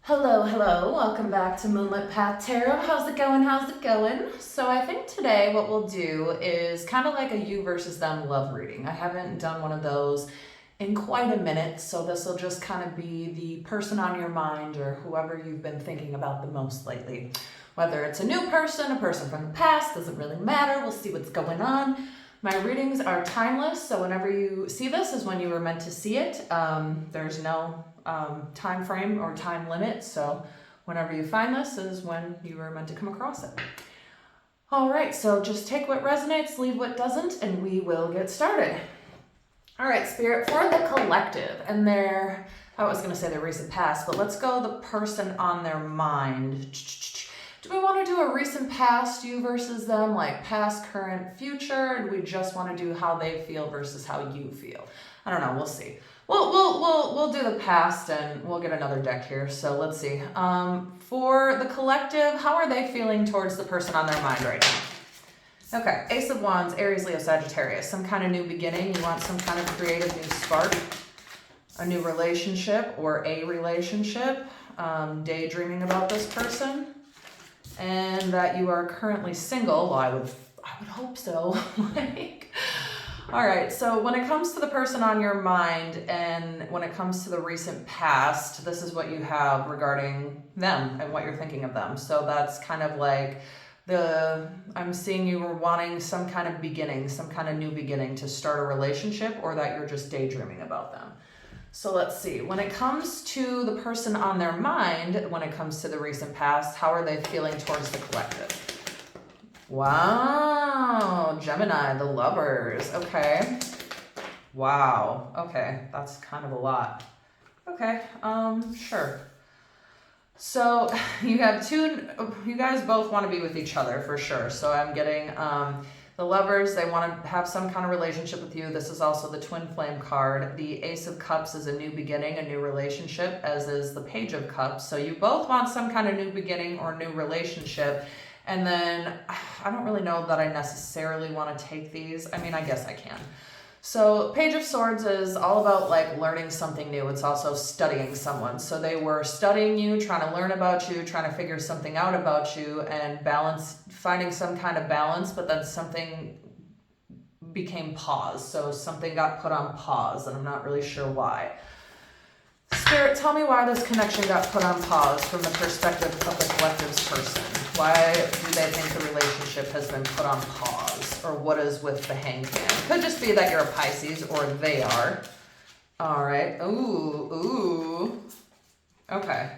Hello, hello. Welcome back to Moonlit Path Tarot. How's it going? How's it going? So I think today what we'll do is kind of like a you versus them love reading. I haven't done one of those in quite a minute, so this will just kind of be the person on your mind or whoever you've been thinking about the most lately. Whether it's a new person, a person from the past, doesn't really matter. We'll see what's going on. My readings are timeless, so whenever you see this is when you were meant to see it. There's no time frame or time limit, so whenever you find this is when you were meant to come across it. All right, so just take what resonates, leave what doesn't, and we will get started. All right, Spirit, for the collective and their, I was going to say their recent past, but let's go the person on their mind. Do we want to do a recent past, you versus them, like past, current, future? Or do we just want to do how they feel versus how you feel? I don't know. We'll see. We'll do the past and we'll get another deck here. So let's see. For the collective, how are they feeling towards the person on their mind right now? Okay, Ace of Wands, Aries, Leo, Sagittarius. Some kind of new beginning. You want some kind of creative new spark, a new relationship or a relationship. Daydreaming about this person. And that you are currently single. Well, I would hope so. All right, so when it comes to the person on your mind and when it comes to the recent past, this is what you have regarding them and what you're thinking of them. So that's kind of like I'm seeing you were wanting some kind of beginning, some kind of new beginning to start a relationship, or that you're just daydreaming about them. So let's see, when it comes to the person on their mind, when it comes to the recent past, how are they feeling towards the collective? Wow, Gemini, the lovers, okay. Wow, okay, that's kind of a lot. Okay, sure. So you have you guys both want to be with each other for sure. So I'm getting, the lovers, they want to have some kind of relationship with you. This is also the Twin Flame card. The Ace of Cups is a new beginning, a new relationship, as is the Page of Cups. So you both want some kind of new beginning or new relationship. And then I don't really know that I necessarily want to take these. I mean, I guess I can. So Page of Swords is all about like learning something new. It's also studying someone. So they were studying you, trying to learn about you, trying to figure something out about you and finding some kind of balance, but then something became pause. So something got put on pause and I'm not really sure why. Spirit, tell me why this connection got put on pause from the perspective of the collective's person. Why do they think the relationship has been put on pause? Or what is with the Hanged Man? Could just be that you're a Pisces or they are. All right. Ooh. Okay.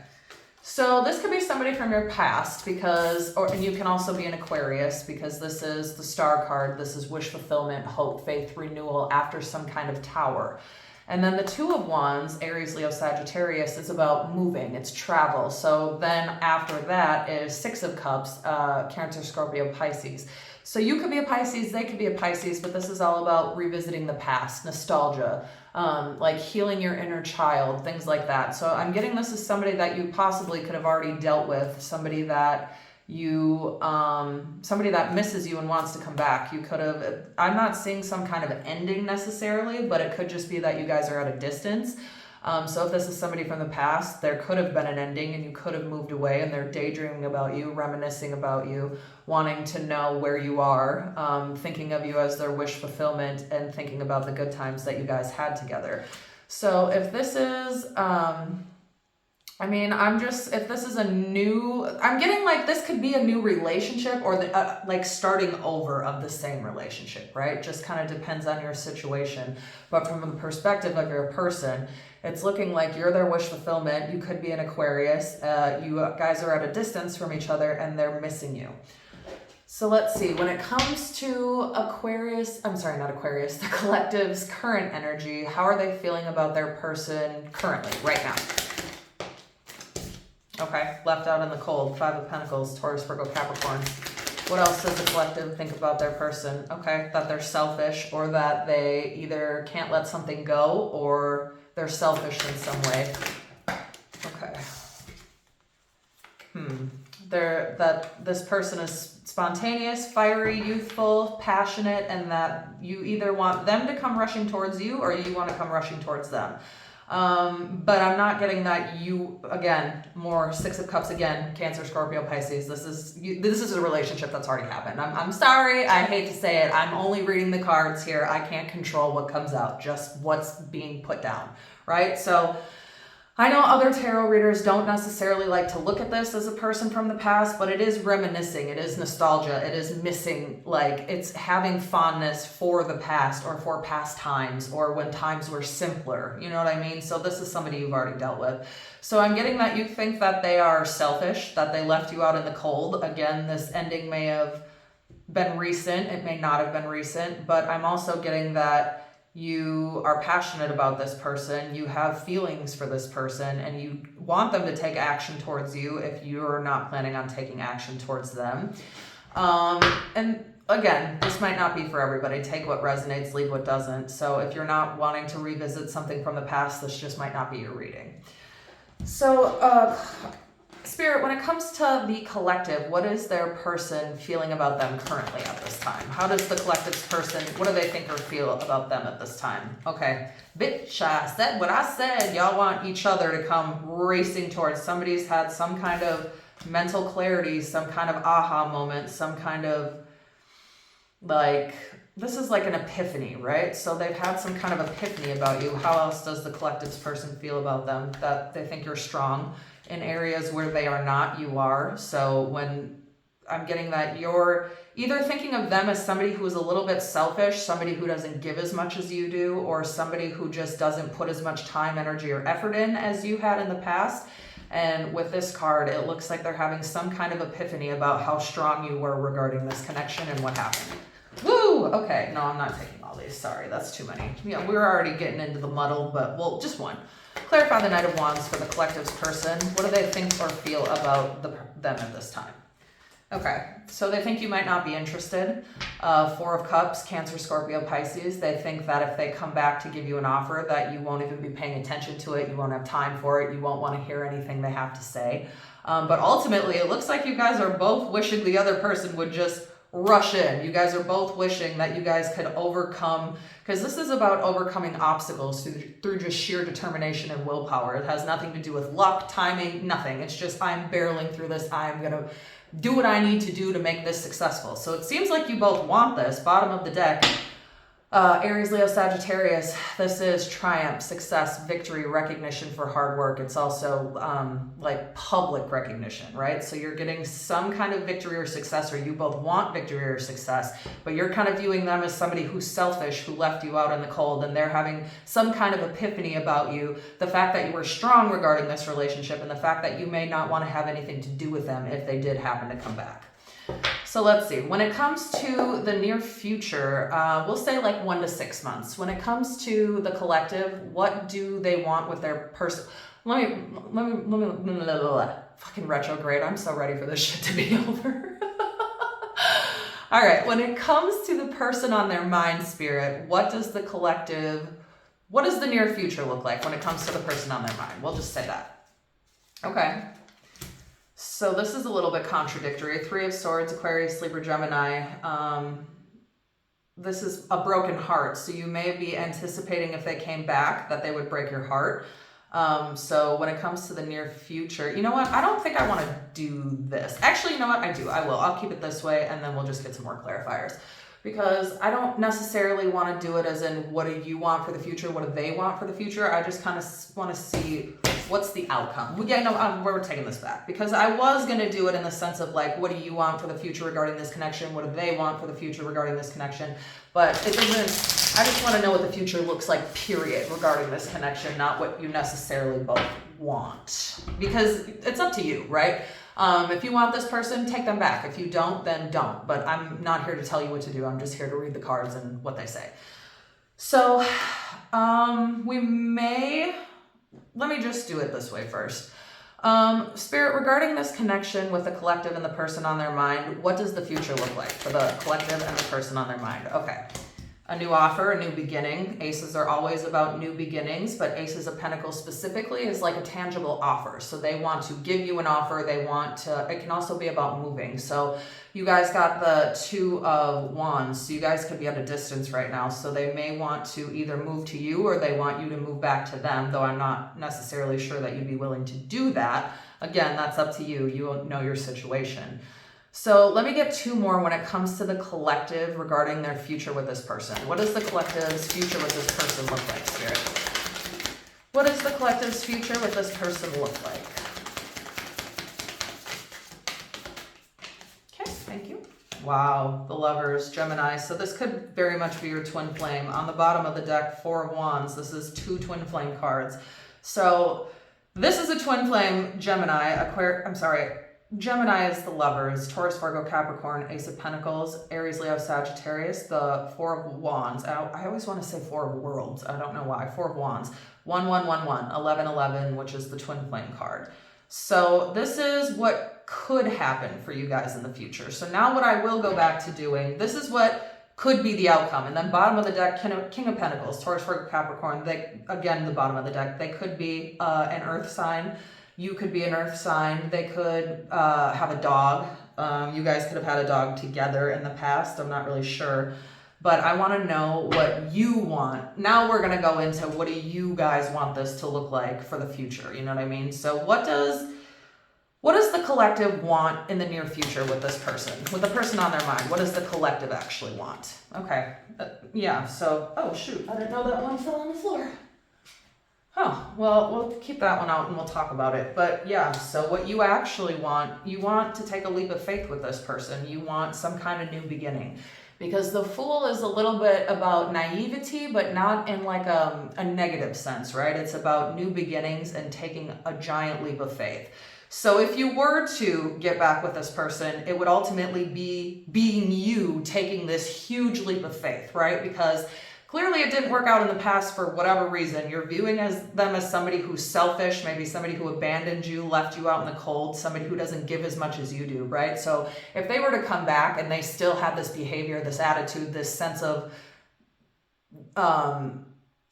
So this could be somebody from your past and you can also be an Aquarius because this is the Star card. This is wish fulfillment, hope, faith, renewal after some kind of tower. And then the Two of Wands, Aries, Leo, Sagittarius, is about moving, it's travel. So then after that is Six of Cups, Cancer, Scorpio, Pisces. So you could be a Pisces, they could be a Pisces, but this is all about revisiting the past, nostalgia, like healing your inner child, things like that. So I'm getting this as somebody that you possibly could have already dealt with, somebody that misses you and wants to come back. You could have, I'm not seeing some kind of ending necessarily, but it could just be that you guys are at a distance. So if this is somebody from the past, there could have been an ending and you could have moved away and they're daydreaming about you, reminiscing about you, wanting to know where you are, thinking of you as their wish fulfillment and thinking about the good times that you guys had together. So if this is, if this is I'm getting like this could be a new relationship or like starting over of the same relationship, right? Just kind of depends on your situation. But from the perspective of your person, it's looking like you're their wish fulfillment. You could be an Aquarius. You guys are at a distance from each other and they're missing you. So let's see, when it comes to the collective's current energy, how are they feeling about their person currently, right now? Okay, left out in the cold, Five of Pentacles, Taurus, Virgo, Capricorn. What else does the collective think about their person? Okay, that they're selfish or that they either can't let something go or they're selfish in some way. Okay. That this person is spontaneous, fiery, youthful, passionate, and that you either want them to come rushing towards you or you want to come rushing towards them. But I'm not getting that you, again, more Six of Cups again, Cancer, Scorpio, Pisces. This is a relationship that's already happened. I'm sorry, I hate to say it. I'm only reading the cards here. I can't control what comes out, just what's being put down, right? So I know other tarot readers don't necessarily like to look at this as a person from the past, but it is reminiscing, it is nostalgia, it is missing, like it's having fondness for the past or for past times or when times were simpler, you know what I mean? So this is somebody you've already dealt with. So I'm getting that you think that they are selfish, that they left you out in the cold. Again, this ending may have been recent, it may not have been recent, but I'm also getting that you are passionate about this person, you have feelings for this person, and you want them to take action towards you if you're not planning on taking action towards them. And again, this might not be for everybody. Take what resonates, leave what doesn't. So if you're not wanting to revisit something from the past, this just might not be your reading. So, Spirit, when it comes to the collective, what is their person feeling about them currently at this time? How does the collective's person, what do they think or feel about them at this time? Okay, bitch, I said what I said. Y'all want each other to come racing towards. Somebody's had some kind of mental clarity, some kind of aha moment, some kind of like, this is like an epiphany, right? So they've had some kind of epiphany about you. How else does the collective's person feel about them? That they think you're strong. In areas where they are not, you are. So when I'm getting that you're either thinking of them as somebody who is a little bit selfish, somebody who doesn't give as much as you do, or somebody who just doesn't put as much time, energy, or effort in as you had in the past. And with this card, it looks like they're having some kind of epiphany about how strong you were regarding this connection and what happened. Woo! Okay, no, I'm not taking all these. Sorry, that's too many. Yeah, we're already getting into the muddle, but well, just one. Clarify the Knight of Wands for the collective's person. What do they think or feel about them at this time? Okay, so they think you might not be interested. Four of Cups, Cancer, Scorpio, Pisces. They think that if they come back to give you an offer that you won't even be paying attention to it, you won't have time for it, you won't want to hear anything they have to say. But ultimately, it looks like you guys are both wishing the other person would just rush in. You guys are both wishing that you guys could overcome, because this is about overcoming obstacles through just sheer determination and willpower. It has nothing to do with luck, timing, nothing. It's just, I'm barreling through this. I'm going to do what I need to do to make this successful. So it seems like you both want this. Bottom of the deck, Aries, Leo, Sagittarius. This is triumph, success, victory, recognition for hard work. It's also like public recognition, right? So you're getting some kind of victory or success, or you both want victory or success, but you're kind of viewing them as somebody who's selfish, who left you out in the cold, and they're having some kind of epiphany about you. The fact that you were strong regarding this relationship, and the fact that you may not want to have anything to do with them if they did happen to come back. So let's see, when it comes to the near future, we'll say like 1 to 6 months. When it comes to the collective, what do they want with their person? Let me, fucking retrograde. I'm so ready for this shit to be over. All right, when it comes to the person on their mind, Spirit, what does the collective, what does the near future look like when it comes to the person on their mind? We'll just say that. Okay. So this is a little bit contradictory. Three of Swords, Aquarius, Libra, Gemini. This is a broken heart. So you may be anticipating if they came back that they would break your heart. So when it comes to the near future, you know what? I don't think I want to do this. Actually, you know what? I do. I will. I'll keep it this way, and then we'll just get some more clarifiers. Because I don't necessarily want to do it as in what do you want for the future? What do they want for the future? I just kind of want to see what's the outcome. Yeah, no, we're taking this back. Because I was going to do it in the sense of like, what do you want for the future regarding this connection? What do they want for the future regarding this connection? But it doesn't, I just want to know what the future looks like, period, regarding this connection, not what you necessarily both want. Because it's up to you, right? If you want this person, take them back. If you don't, then don't. But I'm not here to tell you what to do. I'm just here to read the cards and what they say. So, we may, let me just do it this way first. Spirit, regarding this connection with the collective and the person on their mind, what does the future look like for the collective and the person on their mind? Okay. a new offer, a new beginning. Aces are always about new beginnings, but Aces of Pentacles specifically is like a tangible offer. So they want to give you an offer. They want to, it can also be about moving. So you guys got the Two of Wands. So you guys could be at a distance right now. So they may want to either move to you or they want you to move back to them, though I'm not necessarily sure that you'd be willing to do that. Again, that's up to you. You know your situation. So let me get two more when it comes to the collective regarding their future with this person. What does the collective's future with this person look like, Spirit? What does the collective's future with this person look like? Okay, thank you. Wow, the Lovers, Gemini. So this could very much be your twin flame. On the bottom of the deck, Four of Wands. This is two twin flame cards. So this is a twin flame Gemini, Gemini is the Lovers, Taurus, Virgo, Capricorn, Ace of Pentacles, Aries, Leo, Sagittarius, the Four of Wands. I always want to say Four of Worlds. I don't know why. Four of Wands. 1111, 1111, which is the twin flame card. So this is what could happen for you guys in the future. So now what I will go back to doing, this is what could be the outcome. And then bottom of the deck, King of Pentacles, Taurus, Virgo, Capricorn. They, again, the bottom of the deck, they could be an earth sign. You could be an earth sign. They could have a dog. You guys could have had a dog together in the past. I'm not really sure. But I want to know what you want. Now we're going to go into what do you guys want this to look like for the future? You know what I mean? So what does the collective want in the near future with this person? With the person on their mind, what does the collective actually want? Okay. Yeah, so, oh shoot, I didn't know that one fell on the floor. Oh, well, we'll keep that one out and we'll talk about it. But yeah, so what you actually want, you want to take a leap of faith with this person. You want some kind of new beginning. Because the Fool is a little bit about naivety, but not in like a negative sense, right? It's about new beginnings and taking a giant leap of faith. So if you were to get back with this person, it would ultimately be being you taking this huge leap of faith, right? Because clearly it didn't work out in the past for whatever reason. You're viewing them as somebody who's selfish, maybe somebody who abandoned you, left you out in the cold, somebody who doesn't give as much as you do, right? So if they were to come back and they still had this behavior, this attitude, this sense of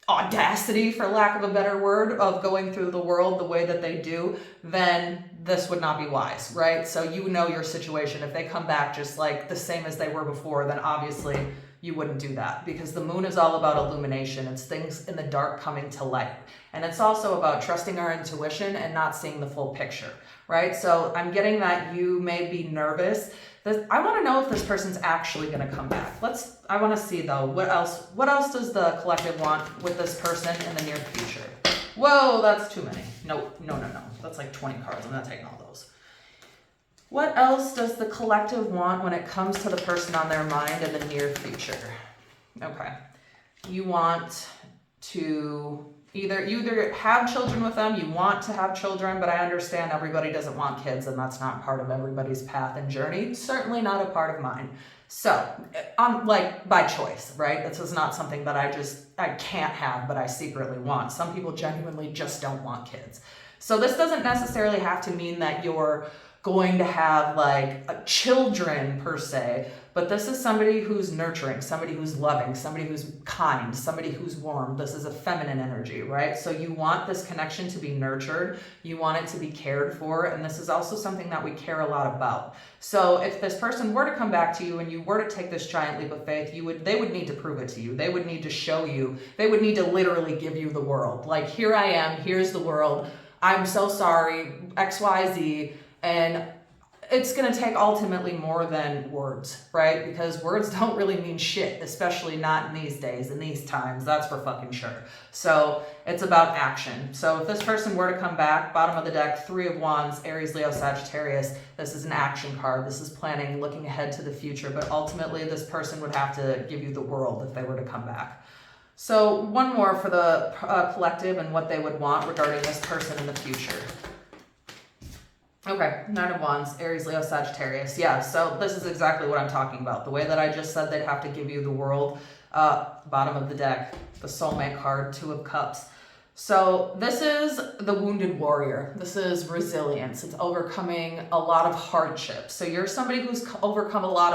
audacity, for lack of a better word, of going through the world the way that they do, then this would not be wise, right? So you know your situation. If they come back just like the same as they were before, then obviously you wouldn't do that, because the moon is all about illumination. It's things in the dark coming to light. And it's also about trusting our intuition and not seeing the full picture, right? So I'm getting that you may be nervous. I want to know if this person's actually going to come back. I want to see though, what else does the collective want with this person in the near future? Whoa, that's too many. No. That's like 20 cards. I'm not taking all those. What else does the collective want when it comes to the person on their mind in the near future? Okay. You want to either have children with them, you want to have children, but I understand everybody doesn't want kids, and that's not part of everybody's path and journey. Certainly not a part of mine. So, like by choice, right? This is not something that I can't have, but I secretly want. Some people genuinely just don't want kids. So this doesn't necessarily have to mean that you're going to have like children per se, but this is somebody who's nurturing, somebody who's loving, somebody who's kind, somebody who's warm. This is a feminine energy, right? So you want this connection to be nurtured, you want it to be cared for, and this is also something that we care a lot about. So if this person were to come back to you and you were to take this giant leap of faith, they would need to prove it to you. They would need to show you, they would need to literally give you the world. Like, here I am, here's the world, I'm so sorry, XYZ, and it's going to take ultimately more than words, right? Because words don't really mean shit, especially not in these days, in these times, that's for fucking sure. So it's about action. So if this person were to come back, bottom of the deck, Three of Wands, Aries, Leo, Sagittarius, this is an action card. This is planning, looking ahead to the future, but ultimately this person would have to give you the world if they were to come back. So one more for the collective and what they would want regarding this person in the future. Okay, Nine of Wands, Aries, Leo, Sagittarius. Yeah, so this is exactly what I'm talking about. The way that I just said they'd have to give you the world, bottom of the deck, the soulmate card, Two of Cups. So this is the wounded warrior. This is resilience. It's overcoming a lot of hardship. So you're somebody who's overcome a lot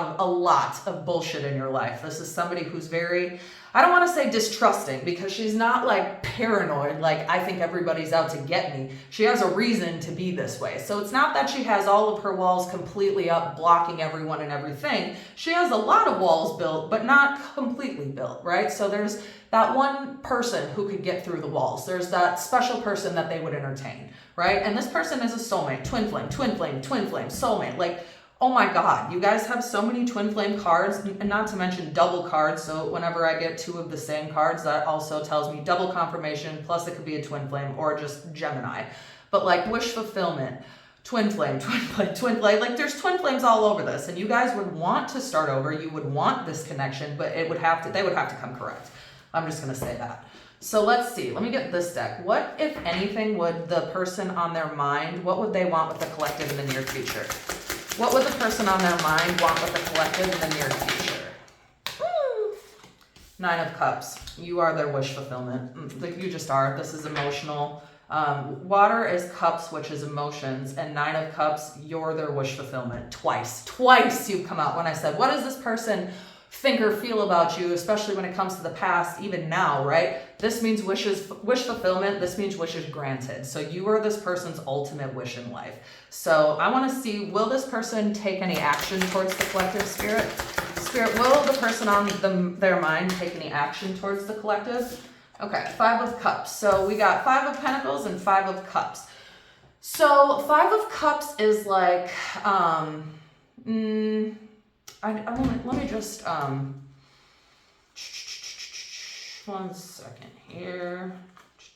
of bullshit in your life. This is somebody who's very, I don't want to say distrusting, because she's not like paranoid, like I think everybody's out to get me. She has a reason to be this way. So it's not that she has all of her walls completely up, blocking everyone and everything. She has a lot of walls built, but not completely built, right? So there's that one person who could get through the walls. There's that special person that they would entertain, right? And this person is a soulmate, twin flame, twin flame, twin flame, soulmate. Like, oh my God, you guys have so many twin flame cards, and not to mention double cards. So whenever I get two of the same cards, that also tells me double confirmation, plus it could be a twin flame or just Gemini. But like wish fulfillment, twin flame, twin flame, twin flame. Like there's twin flames all over this, and you guys would want to start over. You would want this connection, but they would have to come correct. I'm just going to say that. So let's see. Let me get this deck. What, if anything, would the person on their mind, what would they want with the collective in the near future? What would the person on their mind want with the collective in the near future? Nine of Cups. You are their wish fulfillment. Like you just are. This is emotional. Water is cups, which is emotions, and Nine of Cups, you're their wish fulfillment. Twice you've come out when I said, what does this person think or feel about you, especially when it comes to the past, even now, right? This means wish fulfillment. This means wishes granted. So you are this person's ultimate wish in life. So I want to see, will this person take any action towards the collective, Spirit? Spirit, will the person on their mind take any action towards the collective? Okay, Five of Cups. So we got Five of Pentacles and Five of Cups. So Five of Cups is like, let me just, one second here.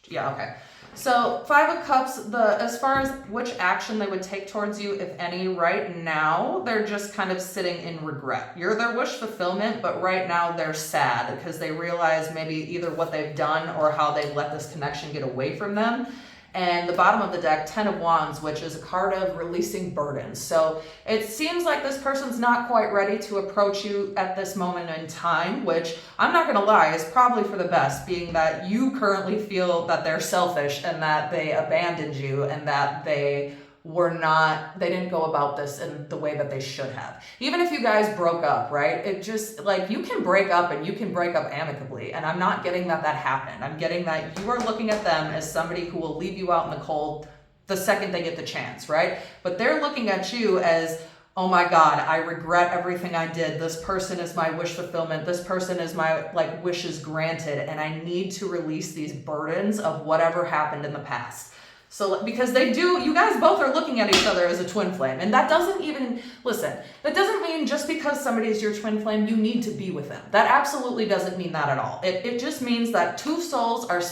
Yeah, okay. So Five of Cups, as far as which action they would take towards you, if any, right now, they're just kind of sitting in regret. You're their wish fulfillment, but right now they're sad because they realize maybe either what they've done or how they've let this connection get away from them. And the bottom of the deck, Ten of Wands, which is a card of releasing burdens. So it seems like this person's not quite ready to approach you at this moment in time, which I'm not going to lie is probably for the best, being that you currently feel that they're selfish and that they abandoned you and that they didn't go about this in the way that they should have. Even if you guys broke up, right? It just, like, you can break up and you can break up amicably. And I'm not getting that happened. I'm getting that you are looking at them as somebody who will leave you out in the cold the second they get the chance, right? But they're looking at you as, oh my God, I regret everything I did. This person is my wish fulfillment. This person is my, like, wishes granted. And I need to release these burdens of whatever happened in the past. So, because you guys both are looking at each other as a twin flame. And that doesn't even, listen, that doesn't mean just because somebody is your twin flame, you need to be with them. That absolutely doesn't mean that at all. It just means that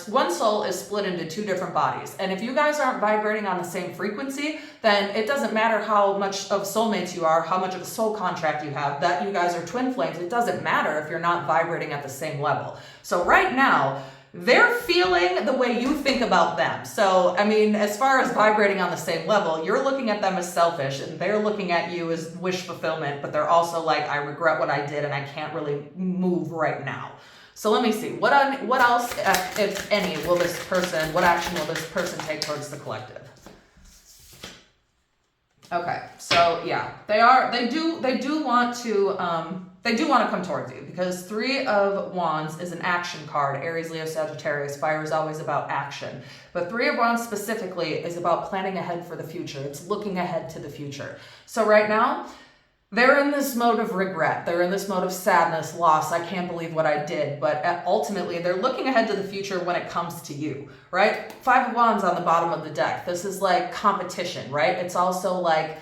one soul is split into two different bodies. And if you guys aren't vibrating on the same frequency, then it doesn't matter how much of soulmates you are, how much of a soul contract you have, that you guys are twin flames. It doesn't matter if you're not vibrating at the same level. So right now, they're feeling the way you think about them. So, I mean, as far as vibrating on the same level, you're looking at them as selfish and they're looking at you as wish fulfillment, but they're also like, I regret what I did and I can't really move right now. So let me see, what else, if any, what action will this person take towards the collective? Okay, so yeah, they do want to come towards you because Three of Wands is an action card. Aries, Leo, Sagittarius, fire is always about action. But Three of Wands specifically is about planning ahead for the future. It's looking ahead to the future. So right now, they're in this mode of regret. They're in this mode of sadness, loss. I can't believe what I did. But ultimately, they're looking ahead to the future when it comes to you, right? Five of Wands on the bottom of the deck. This is like competition, right? It's also like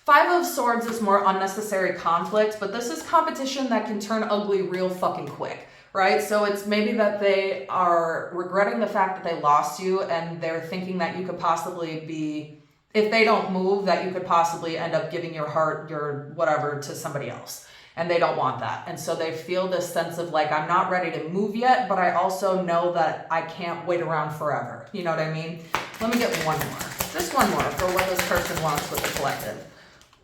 Five of Swords is more unnecessary conflict, but this is competition that can turn ugly real fucking quick, right? So it's maybe that they are regretting the fact that they lost you and they're thinking that you could possibly be, if they don't move, that you could possibly end up giving your heart, your whatever, to somebody else. And they don't want that. And so they feel this sense of like, I'm not ready to move yet, but I also know that I can't wait around forever. You know what I mean? Let me get one more. Just one more for what this person wants with the collective.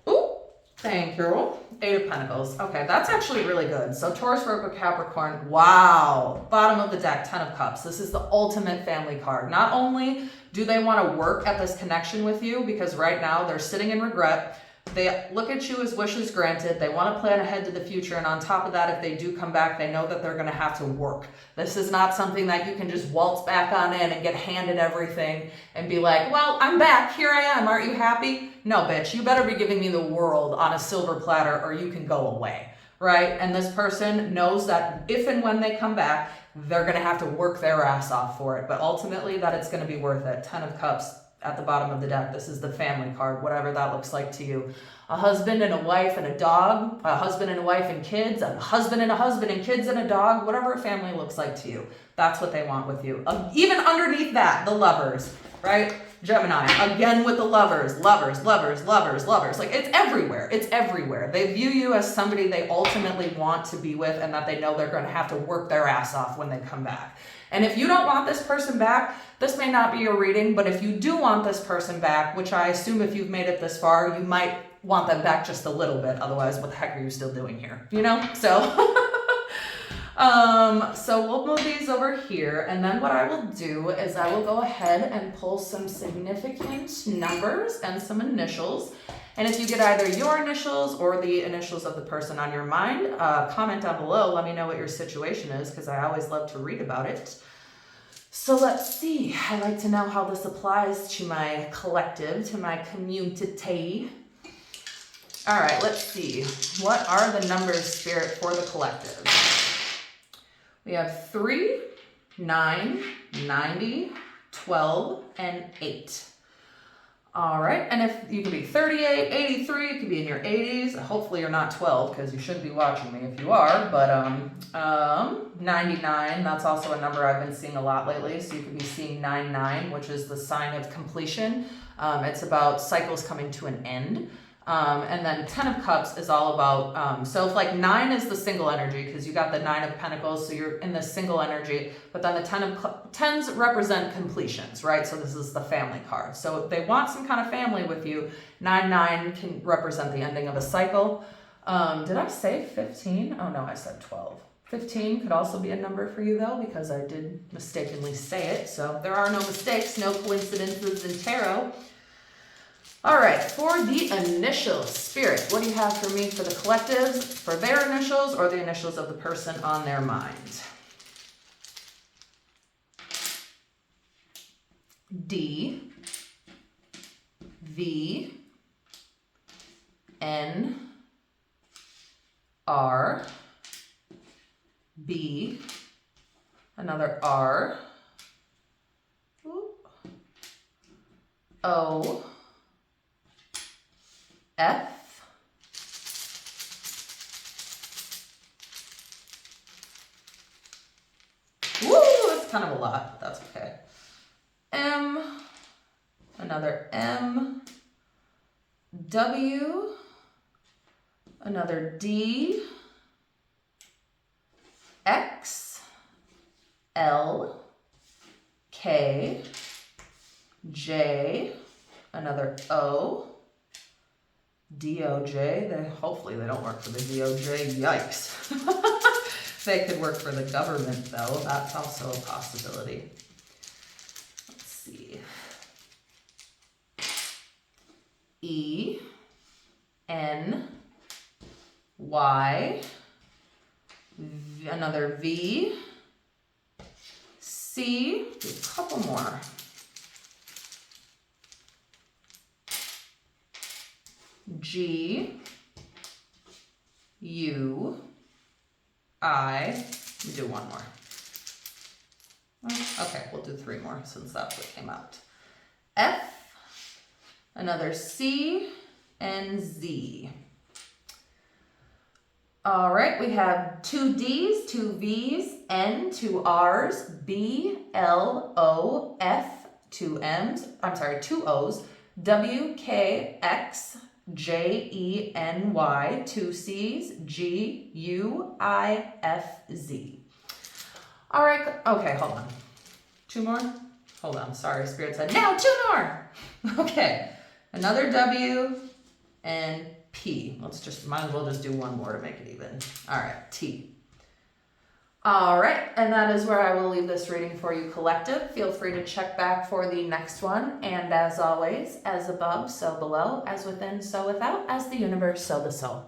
Ooh, Thank you. Eight of Pentacles. Okay, that's actually really good. So Taurus, Virgo, Capricorn. Wow. Bottom of the deck, Ten of Cups. This is the ultimate family card. Not only do they want to work at this connection with you, because right now they're sitting in regret. They look at you as wishes granted. They want to plan ahead to the future. And on top of that, if they do come back, they know that they're going to have to work. This is not something that you can just waltz back on in and get handed everything and be like, well, I'm back. Here I am. Aren't you happy? No, bitch. You better be giving me the world on a silver platter or you can go away. Right? And this person knows that if and when they come back, they're going to have to work their ass off for it. But ultimately, that it's going to be worth it. Ten of Cups. At the bottom of the deck, this is the family card, whatever that looks like to you. A husband and a wife and a dog, a husband and a wife and kids, a husband and kids and a dog, whatever a family looks like to you. That's what they want with you. Even underneath that, the lovers, right? Gemini, again with the lovers. Like it's everywhere. It's everywhere. They view you as somebody they ultimately want to be with and that they know they're going to have to work their ass off when they come back. And if you don't want this person back, this may not be your reading, but if you do want this person back, which I assume if you've made it this far, you might want them back just a little bit. Otherwise, what the heck are you still doing here? You know? So, so we'll move these over here. And then what I will do is I will go ahead and pull some significant numbers and some initials. And if you get either your initials or the initials of the person on your mind, comment down below. Let me know what your situation is because I always love to read about it. So let's see. I'd like to know how this applies to my collective, to my community. All right, let's see. What are the numbers, Spirit, for the collective? We have 3, 9, 90, 12, and 8. All right, and if you can be 38, 83, you could be in your 80s. Hopefully you're not 12 because you shouldn't be watching me if you are, but 99, that's also a number I've been seeing a lot lately. So you could be seeing 99, which is the sign of completion. It's about cycles coming to an end. And then 10 of Cups is all about, so if like 9 is the single energy, because you got the 9 of Pentacles, so you're in the single energy, but then the 10s represent completions, right? So this is the family card. So if they want some kind of family with you, 9 can represent the ending of a cycle. Did I say 15? Oh no, I said 12. 15 could also be a number for you though, because I did mistakenly say it. So there are no mistakes, no coincidences in tarot. All right, for the initials, Spirit, what do you have for me for the collectives, for their initials or the initials of the person on their mind? D, V, N, R, B, another R, O, F, woo, that's kind of a lot, but that's okay. M, another M, W, another D, X, L, K, J, another O, DOJ, hopefully they don't work for the DOJ, yikes. They could work for the government though, that's also a possibility. Let's see. E, N, Y, another V, C, do a couple more. G, U, I, do one more. Okay, we'll do 3 more since that's what came out. F, another C, and Z. All right, we have 2 D's, 2 V's, N, 2 R's, B, L, O, F, 2 M's, I'm sorry, 2 O's, W, K, X, J, E, N, Y, 2 C's, G, U, I, F, Z. All right, okay, hold on. 2 more? Hold on, sorry, Spirit said, now 2 more. Okay, another W and P. Might as well just do one more to make it even. All right, T. All right, and that is where I will leave this reading for you, collective. Feel free to check back for the next one. And as always, as above, so below, as within, so without, as the universe, so the soul.